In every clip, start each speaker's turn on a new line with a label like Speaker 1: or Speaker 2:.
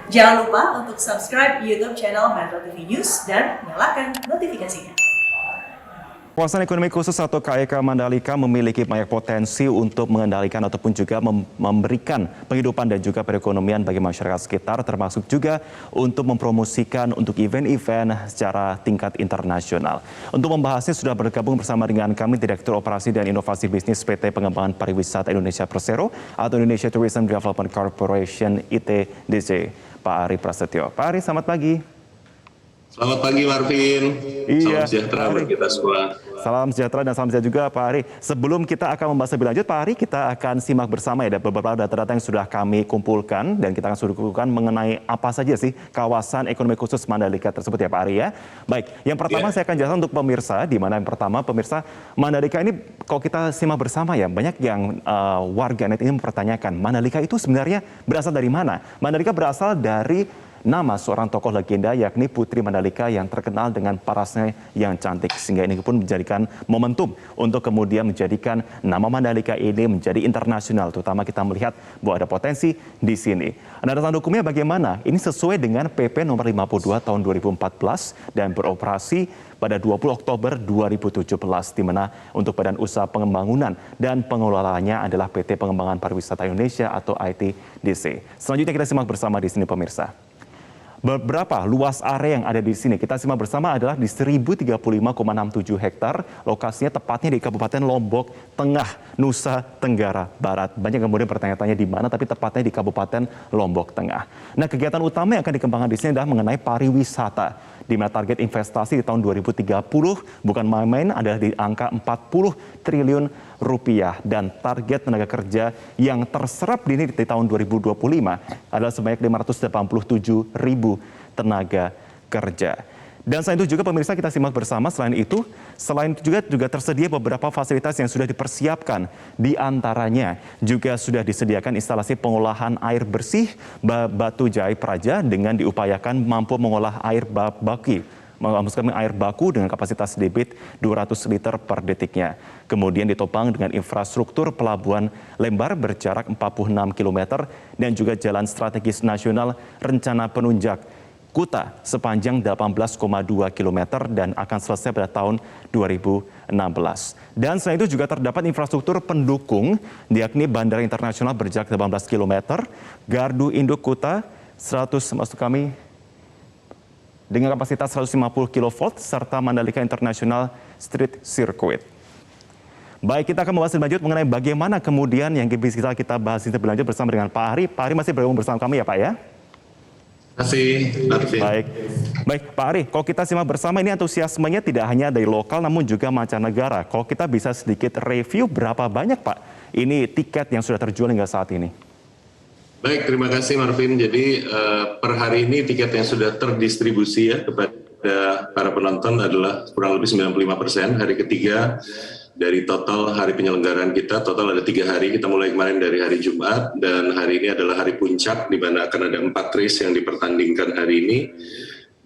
Speaker 1: Jangan lupa untuk subscribe YouTube channel Metro TV News dan nyalakan notifikasinya.
Speaker 2: Kawasan Ekonomi Khusus atau KEK Mandalika memiliki banyak potensi untuk mengendalikan ataupun juga memberikan penghidupan dan juga perekonomian bagi masyarakat sekitar, termasuk juga untuk mempromosikan untuk event-event secara tingkat internasional. Untuk membahasnya sudah bergabung bersama dengan kami Direktur Operasi dan Inovasi Bisnis PT Pengembangan Pariwisata Indonesia Persero atau Indonesia Tourism Development Corporation ITDC, Pak Ari Prasetyo. Pak Ari, selamat pagi.
Speaker 3: Selamat pagi Marvin,
Speaker 2: iya,
Speaker 3: salam sejahtera buat kita semua.
Speaker 2: Salam sejahtera dan salam sejahtera juga Pak Ari. Sebelum kita akan membahas lebih lanjut Pak Ari, kita akan simak bersama ya beberapa data-data yang sudah kami kumpulkan dan kita akan suguhkan mengenai apa saja sih kawasan ekonomi khusus Mandalika tersebut ya Pak Ari ya. Baik, yang pertama saya akan jelaskan untuk pemirsa, di mana yang pertama pemirsa Mandalika ini kalau kita simak bersama ya banyak yang warganet ini mempertanyakan Mandalika itu sebenarnya berasal dari mana? Mandalika berasal dari nama seorang tokoh legenda yakni Putri Mandalika yang terkenal dengan parasnya yang cantik, sehingga ini pun menjadikan momentum untuk kemudian menjadikan nama Mandalika ini menjadi internasional, terutama kita melihat bahwa ada potensi di sini. Landasan hukumnya bagaimana? Ini sesuai dengan PP nomor 52 tahun 2014 dan beroperasi pada 20 Oktober 2017, di mana untuk Badan Usaha Pengembangan dan pengelolaannya adalah PT Pengembangan Pariwisata Indonesia atau ITDC. Selanjutnya kita simak bersama di sini pemirsa. Beberapa luas area yang ada di sini kita simak bersama adalah di 1035,67 hektar, lokasinya tepatnya di Kabupaten Lombok Tengah, Nusa Tenggara Barat. Banyak kemudian bertanya-tanya di mana, tapi tepatnya di Kabupaten Lombok Tengah. Nah, kegiatan utama yang akan dikembangkan di sini adalah mengenai pariwisata, di mana target investasi di tahun 2030 bukan main-main, adalah di angka 40 triliun rupiah, dan target tenaga kerja yang terserap di tahun 2025 adalah sebanyak 587 ribu tenaga kerja. Dan selain itu juga pemirsa kita simak bersama, selain itu juga tersedia beberapa fasilitas yang sudah dipersiapkan. Di antaranya juga sudah disediakan instalasi pengolahan air bersih Batu Jai Praja dengan diupayakan mampu mengolah air air baku dengan kapasitas debit 200 liter per detiknya. Kemudian ditopang dengan infrastruktur pelabuhan Lembar berjarak 46 km dan juga jalan strategis nasional rencana penunjak Kuta sepanjang 18,2 km dan akan selesai pada tahun 2016. Dan selain itu juga terdapat infrastruktur pendukung, yakni Bandara Internasional berjarak 18 km, Gardu Induk Kuta 100 maksud kami dengan kapasitas 150 kV, serta Mandalika International Street Circuit. Baik, kita akan membahas lebih lanjut mengenai bagaimana kemudian yang bisa kita bahas lebih lanjut bersama dengan Pak Ari. Pak Ari masih bergabung bersama kami ya Pak ya?
Speaker 3: Terima kasih, Marvin.
Speaker 2: Baik Pak Ari, kalau kita simak bersama ini antusiasmenya tidak hanya dari lokal namun juga mancanegara. Kalau kita bisa sedikit review berapa banyak Pak ini tiket yang sudah terjual hingga saat ini?
Speaker 3: Baik, terima kasih Marvin. Jadi per hari ini tiket yang sudah terdistribusi ya kepada para penonton adalah kurang lebih 95%. Hari ketiga dari total hari penyelenggaraan kita, total ada 3 hari. Kita mulai kemarin dari hari Jumat dan hari ini adalah hari puncak di mana akan ada 4 race yang dipertandingkan hari ini.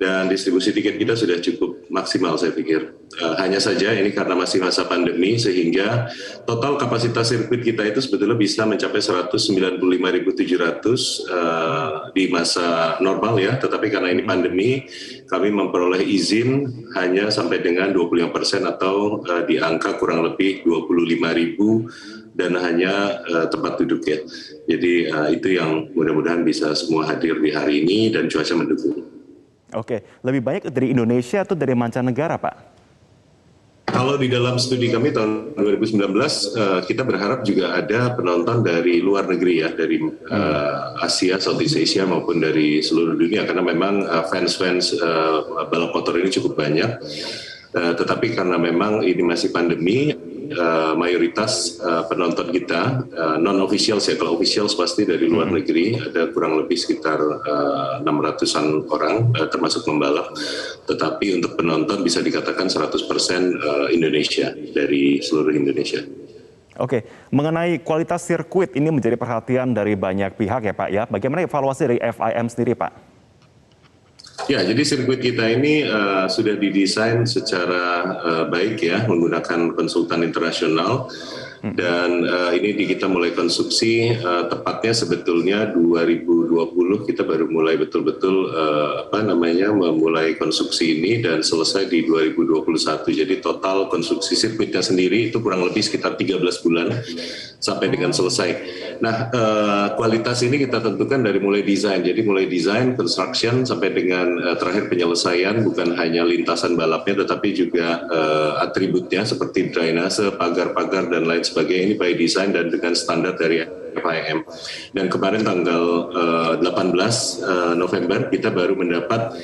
Speaker 3: Dan distribusi tiket kita sudah cukup maksimal saya pikir. Hanya saja ini karena masih masa pandemi sehingga total kapasitas sirkuit kita itu sebetulnya bisa mencapai 195.700 di masa normal ya. Tetapi karena ini pandemi kami memperoleh izin hanya sampai dengan 25% atau di angka kurang lebih 25.000 dan hanya tempat duduk ya. Jadi itu yang mudah-mudahan bisa semua hadir di hari ini dan cuaca mendukung.
Speaker 2: Oke, lebih banyak dari Indonesia atau dari mancanegara, Pak?
Speaker 3: Kalau di dalam studi kami tahun 2019, kita berharap juga ada penonton dari luar negeri ya, dari Asia, Southeast Asia maupun dari seluruh dunia, karena memang fans-fans balap motor ini cukup banyak. Tetapi karena memang ini masih pandemi, mayoritas penonton kita non-officials ya, kalau officials pasti dari luar negeri, ada kurang lebih sekitar 600-an orang termasuk pembalap, tetapi untuk penonton bisa dikatakan 100% Indonesia, dari seluruh Indonesia.
Speaker 2: Oke, mengenai kualitas sirkuit ini menjadi perhatian dari banyak pihak ya Pak ya, bagaimana evaluasi dari FIM sendiri Pak?
Speaker 3: Ya, jadi sirkuit kita ini sudah didesain secara baik ya, menggunakan konsultan internasional. Dan ini kita mulai konstruksi tepatnya sebetulnya 2020 2020 kita baru mulai betul-betul memulai konstruksi ini dan selesai di 2021. Jadi total konstruksi sirkuitnya sendiri itu kurang lebih sekitar 13 bulan sampai dengan selesai. Nah, kualitas ini kita tentukan dari mulai desain. Jadi mulai desain, construction sampai dengan terakhir penyelesaian, bukan hanya lintasan balapnya tetapi juga atributnya seperti drainase, pagar-pagar dan lain sebagainya ini by design dan dengan standar dari FIM. Dan kemarin tanggal 18 November kita baru mendapat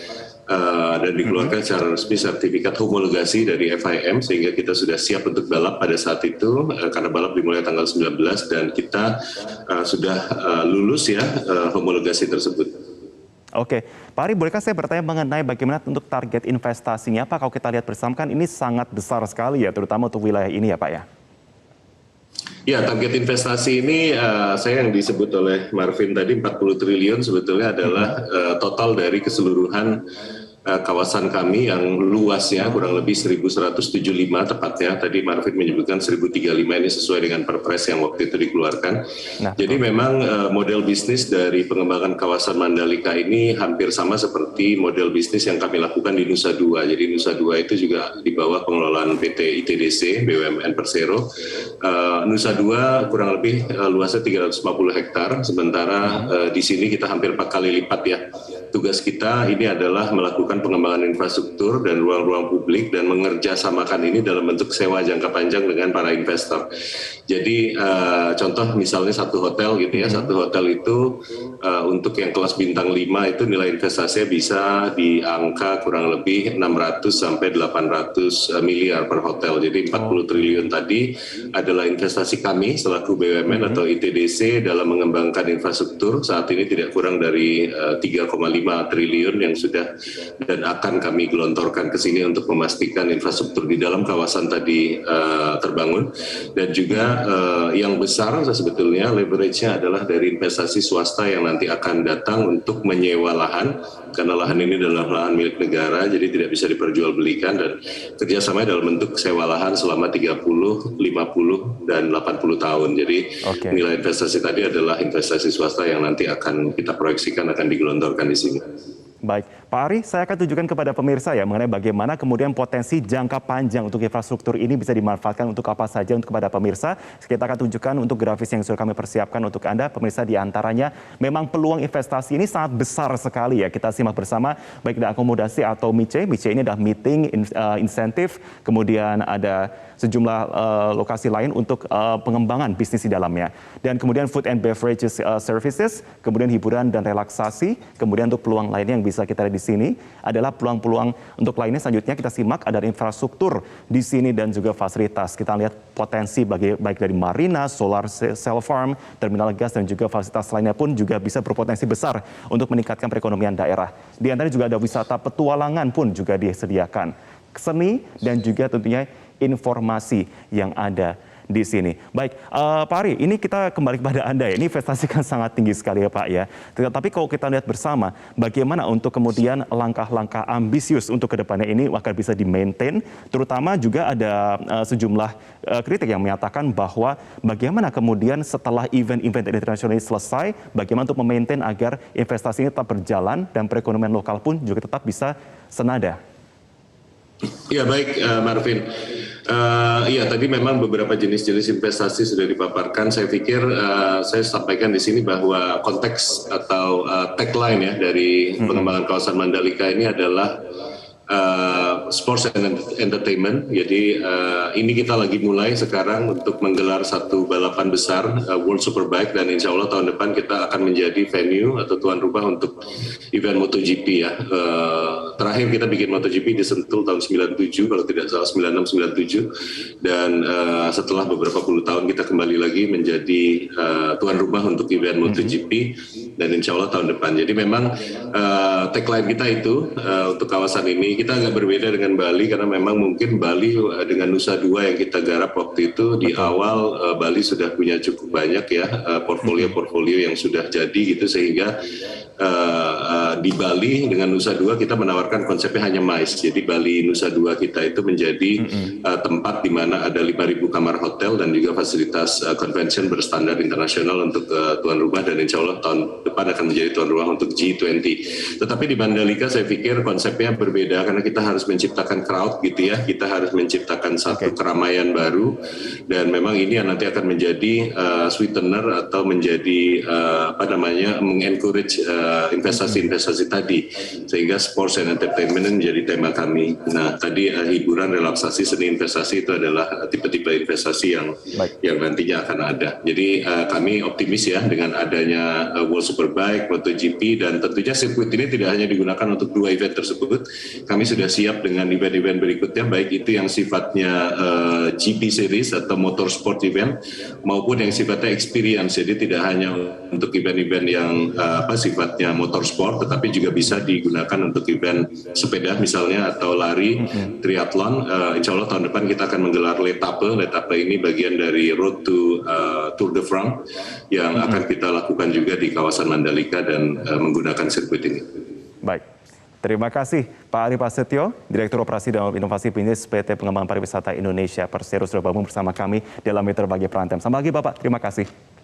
Speaker 3: dan dikeluarkan secara resmi sertifikat homologasi dari FIM sehingga kita sudah siap untuk balap pada saat itu karena balap dimulai tanggal 19 dan kita sudah lulus ya homologasi tersebut.
Speaker 2: Oke, Pak Ari, bolehkah saya bertanya mengenai bagaimana untuk target investasinya? Pak, kalau kita lihat bersama kan ini sangat besar sekali ya, terutama untuk wilayah ini ya Pak ya?
Speaker 3: Ya, target investasi ini saya yang disebut oleh Marvin tadi 40 triliun sebetulnya adalah total dari keseluruhan kawasan kami yang luasnya kurang lebih 1175 tepatnya. Tadi Marvin menyebutkan 1035 ini sesuai dengan perpres yang waktu itu dikeluarkan. Nah, jadi memang model bisnis dari pengembangan kawasan Mandalika ini hampir sama seperti model bisnis yang kami lakukan di Nusa Dua. Jadi Nusa Dua itu juga di bawah pengelolaan PT ITDC, BUMN Persero. Nusa Dua kurang lebih luasnya 350 hektar, sementara di sini kita hampir 4 kali lipat ya. Tugas kita ini adalah melakukan pengembangan infrastruktur dan ruang-ruang publik dan mengerjasamakan ini dalam bentuk sewa jangka panjang dengan para investor. Jadi contoh misalnya satu hotel gitu ya, satu hotel itu untuk yang kelas bintang 5 itu nilai investasinya bisa di angka kurang lebih 600 sampai 800 miliar per hotel. Jadi 40 triliun tadi adalah investasi kami selaku BUMN atau ITDC dalam mengembangkan infrastruktur. Saat ini tidak kurang dari 3,5 triliun yang sudah dan akan kami gelontorkan ke sini untuk memastikan infrastruktur di dalam kawasan tadi terbangun. Dan juga yang besar sebetulnya leverage-nya adalah dari investasi swasta yang nanti akan datang untuk menyewa lahan, karena lahan ini adalah lahan milik negara, jadi tidak bisa diperjualbelikan dan kerjasamanya dalam bentuk sewa lahan selama 30, 50, dan 80 tahun. Jadi nilai investasi tadi adalah investasi swasta yang nanti akan kita proyeksikan akan digelontorkan di sini.
Speaker 2: Baik, Pak Ari, saya akan tunjukkan kepada pemirsa ya mengenai bagaimana kemudian potensi jangka panjang untuk infrastruktur ini bisa dimanfaatkan untuk apa saja untuk kepada pemirsa. Kita akan tunjukkan untuk grafis yang sudah kami persiapkan untuk Anda, pemirsa, di antaranya memang peluang investasi ini sangat besar sekali ya. Kita simak bersama baik dari akomodasi atau MICE. MICE ini adalah meeting, insentif, kemudian ada sejumlah lokasi lain untuk pengembangan bisnis di dalamnya. Dan kemudian food and beverages services, kemudian hiburan dan relaksasi, kemudian untuk peluang lainnya yang bisa kita lihat di sini adalah peluang-peluang untuk lainnya. Selanjutnya kita simak ada infrastruktur di sini dan juga fasilitas. Kita lihat potensi baik dari marina, solar cell farm, terminal gas dan juga fasilitas lainnya pun juga bisa berpotensi besar untuk meningkatkan perekonomian daerah. Di antaranya juga ada wisata petualangan pun juga disediakan. Seni dan juga tentunya informasi yang ada di sini. Baik, Pak Ari, ini kita kembali kepada Anda ya. Ini investasi kan sangat tinggi sekali ya Pak ya. Tetapi kalau kita lihat bersama, bagaimana untuk kemudian langkah-langkah ambisius untuk kedepannya ini agar bisa di-maintain, terutama juga ada sejumlah kritik yang menyatakan bahwa bagaimana kemudian setelah event-event internasional ini selesai, bagaimana untuk memaintain agar investasi ini tetap berjalan dan perekonomian lokal pun juga tetap bisa senada.
Speaker 3: Ya baik, Marvin. Iya, tadi memang beberapa jenis-jenis investasi sudah dipaparkan. Saya pikir saya sampaikan di sini bahwa konteks atau tagline ya dari pengembangan kawasan Mandalika ini adalah sports and entertainment. Jadi ini kita lagi mulai sekarang untuk menggelar satu balapan besar World Superbike, dan insya Allah tahun depan kita akan menjadi venue atau tuan rumah untuk event MotoGP ya. Terakhir kita bikin MotoGP di Sentul tahun 97 kalau tidak salah, 96-97, dan setelah beberapa puluh tahun kita kembali lagi menjadi tuan rumah untuk event MotoGP, dan insya Allah tahun depan. Jadi memang tagline kita itu untuk kawasan ini kita agak berbeda dengan Bali, karena memang mungkin Bali dengan Nusa Dua yang kita garap waktu itu di awal Bali sudah punya cukup banyak ya portfolio yang sudah jadi gitu, sehingga di Bali dengan Nusa Dua kita menawarkan konsepnya hanya MICE. Jadi Bali Nusa Dua kita itu menjadi tempat di mana ada 5.000 kamar hotel dan juga fasilitas convention berstandar internasional untuk tuan rumah, dan insya Allah tahun depan akan menjadi tuan rumah untuk G20. Tetapi di Mandalika saya pikir konsepnya berbeda karena kita harus menciptakan crowd gitu ya. Kita harus menciptakan satu keramaian baru, dan memang ini yang nanti akan menjadi sweetener atau menjadi mengencourage investasi-investasi tadi, sehingga sports and entertainment menjadi tema kami. Nah tadi hiburan, relaksasi, seni, investasi itu adalah tipe-tipe investasi yang nantinya akan ada. Jadi kami optimis ya dengan adanya World Superbike, MotoGP, dan tentunya sirkuit ini tidak hanya digunakan untuk 2 event tersebut. Kami sudah siap dengan event-event berikutnya, baik itu yang sifatnya GP series atau motorsport event maupun yang sifatnya experience. Jadi tidak hanya untuk event-event yang sifatnya motorsport, tetapi juga bisa digunakan untuk event sepeda misalnya atau lari, triathlon. Insya Allah tahun depan kita akan menggelar L'Etape. L'Etape ini bagian dari Road to Tour de France yang akan kita lakukan juga di kawasan Mandalika dan menggunakan sirkuit ini.
Speaker 2: Baik. Terima kasih Pak Ari Prasetyo, Direktur Operasi dan Inovasi Bisnis PT Pengembangan Pariwisata Indonesia Persero, sudah bergabung bersama kami dalam Meter Bagi Prime Time. Selamat pagi Bapak, terima kasih.